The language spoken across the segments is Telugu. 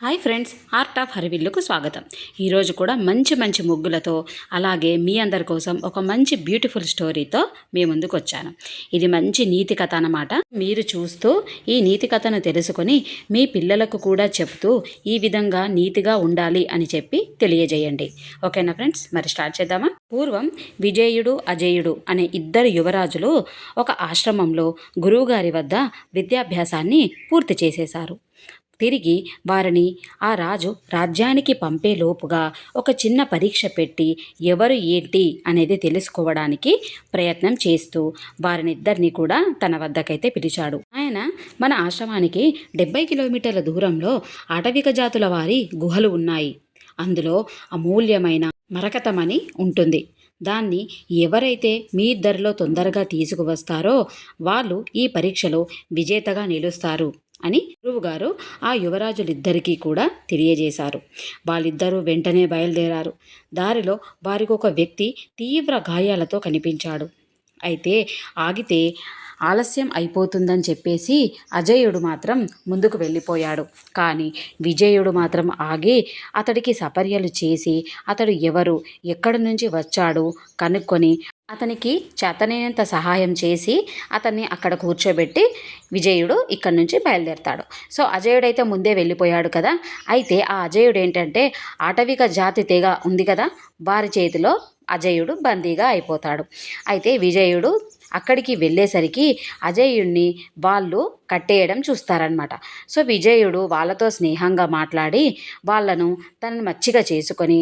హాయ్ ఫ్రెండ్స్, ఆర్ట్ ఆఫ్ హరివిల్లుకు స్వాగతం. ఈరోజు కూడా మంచి మంచి ముగ్గులతో అలాగే మీ అందరి కోసం ఒక మంచి బ్యూటిఫుల్ స్టోరీతో మీ ముందుకు వచ్చాను. ఇది మంచి నీతి కథ అన్నమాట. మీరు చూస్తూ ఈ నీతి కథను తెలుసుకొని మీ పిల్లలకు కూడా చెప్తూ ఈ విధంగా నీతిగా ఉండాలి అని చెప్పి తెలియజేయండి. ఓకేనా ఫ్రెండ్స్, మరి స్టార్ట్ చేద్దామా? పూర్వం విజయుడు అజేయుడు అనే ఇద్దరు యువరాజులు ఒక ఆశ్రమంలో గురువుగారి వద్ద విద్యాభ్యాసాన్ని పూర్తి చేసేశారు. తిరిగి వారిని ఆ రాజు రాజ్యానికి పంపే లోపుగా ఒక చిన్న పరీక్ష పెట్టి ఎవరు ఏంటి అనేది తెలుసుకోవడానికి ప్రయత్నం చేస్తూ వారినిద్దరినీ కూడా తన వద్దకైతే పిలిచాడు. ఆయన మన ఆశ్రమానికి 70 కిలోమీటర్ల దూరంలో ఆటవిక జాతుల వారి గుహలు ఉన్నాయి. అందులో అమూల్యమైన మరకతమని ఉంటుంది. దాన్ని ఎవరైతే మీ ఇద్దరిలో తొందరగా తీసుకువస్తారో వాళ్ళు ఈ పరీక్షలో విజేతగా నిలుస్తారు అని గురువుగారు ఆ యువరాజులిద్దరికీ కూడా తెలియజేశారు. వాళ్ళిద్దరూ వెంటనే బయలుదేరారు. దారిలో వారికి ఒక వ్యక్తి తీవ్ర గాయాలతో కనిపించాడు. అయితే ఆగితే ఆలస్యం అయిపోతుందని చెప్పేసి అజేయుడు మాత్రం ముందుకు వెళ్ళిపోయాడు. కానీ విజయుడు మాత్రం ఆగి అతడికి సపర్యలు చేసి అతడు ఎవరు, ఎక్కడి నుంచి వచ్చాడు కనుక్కొని అతనికి చేతనైనంత సహాయం చేసి అతన్ని అక్కడ కూర్చోబెట్టి విజయుడు ఇక్కడి నుంచి బయలుదేరతాడు. సో అజయుడైతే ముందే వెళ్ళిపోయాడు కదా. అయితే ఆ అజయుడు ఏంటంటే ఆటవిక జాతి తెగ ఉంది కదా, వారి చేతిలో అజయుడు బందీగా అయిపోతాడు. అయితే విజయుడు అక్కడికి వెళ్ళేసరికి అజయుడిని వాళ్ళు కట్టేయడం చూస్తారనమాట. సో విజయుడు వాళ్ళతో స్నేహంగా మాట్లాడి వాళ్ళను తనని మచ్చిగా చేసుకొని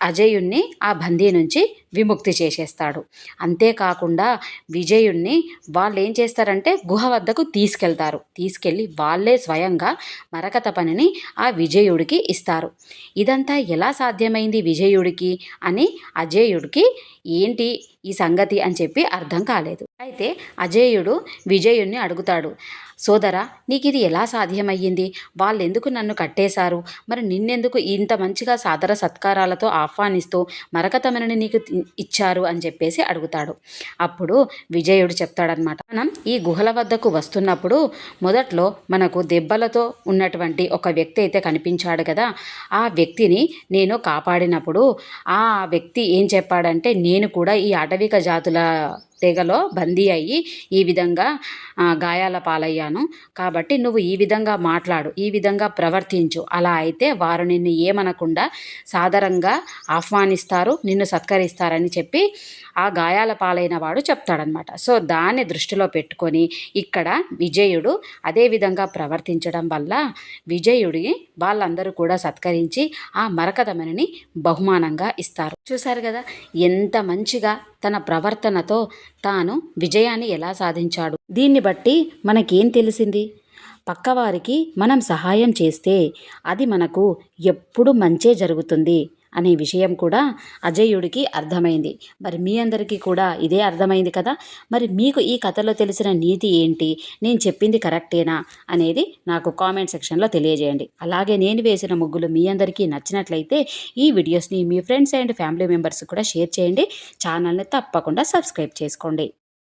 అజయుణ్ణి ఆ బందీ నుంచి విముక్తి చేసేస్తాడు. అంతేకాకుండా విజయుణ్ణి వాళ్ళు ఏం చేస్తారంటే గుహ వద్దకు తీసుకెళ్ళి వాళ్ళే స్వయంగా మరకత పనిని ఆ విజయుడికి ఇస్తారు. ఇదంతా ఎలా సాధ్యమైంది విజయుడికి అని అజేయుడికి ఏంటి ఈ సంగతి అని చెప్పి అర్థం కాలేదు. అయితే అజేయుడు విజయుణ్ణి అడుగుతాడు, సోదరా, నీకు ఇది ఎలా సాధ్యమయ్యింది? వాళ్ళు ఎందుకు నన్ను కట్టేశారు? మరి నిన్నెందుకు ఇంత మంచిగా సాదర సత్కారాలతో ఆహ్వానిస్తూ మరకతమని నీకు ఇచ్చారు అని చెప్పేసి అడుగుతాడు. అప్పుడు విజయుడు చెప్తాడనమాట, మనం ఈ గుహల వద్దకు వస్తున్నప్పుడు మొదట్లో మనకు దెబ్బలతో ఉన్నటువంటి ఒక వ్యక్తి అయితే కనిపించాడు కదా. ఆ వ్యక్తిని నేను కాపాడినప్పుడు ఆ వ్యక్తి ఏం చెప్పాడంటే, నేను కూడా ఈ అటవిక జాతుల తెగలో బందీ అయ్యి ఈ విధంగా గాయాల పాలయ్యాను. కాబట్టి నువ్వు ఈ విధంగా మాట్లాడు, ఈ విధంగా ప్రవర్తించు. అలా అయితే వారు నిన్ను ఏమనకుండా సాదరంగా ఆహ్వానిస్తారు, నిన్ను సత్కరిస్తారని చెప్పి ఆ గాయాల పాలైన వాడు చెప్తాడనమాట. సో దాన్ని దృష్టిలో పెట్టుకొని ఇక్కడ విజయుడు అదే విధంగా ప్రవర్తించడం వల్ల విజయుడి వాళ్ళందరూ కూడా సత్కరించి ఆ మరకతమణిని బహుమానంగా ఇస్తారు. చూశారు కదా ఎంత మంచిగా తన ప్రవర్తనతో తాను విజయాన్ని ఎలా సాధించాడు. దీన్ని బట్టి మనకేం తెలిసింది? పక్కవారికి మనం సహాయం చేస్తే అది మనకు ఎప్పుడు మంచే జరుగుతుంది అనే విషయం కూడా అజేయుడికి అర్థమైంది. మరి మీ అందరికీ కూడా ఇదే అర్థమైంది కదా. మరి మీకు ఈ కథలో తెలిసిన నీతి ఏంటి? నేను చెప్పింది కరెక్టేనా అనేది నాకు కామెంట్ సెక్షన్లో తెలియజేయండి. అలాగే నేను వేసిన ముగ్గులు మీ అందరికీ నచ్చినట్లయితే ఈ వీడియోస్ని మీ ఫ్రెండ్స్ అండ్ ఫ్యామిలీ మెంబర్స్ కూడా షేర్ చేయండి. ఛానల్ని తప్పకుండా సబ్స్క్రైబ్ చేసుకోండి.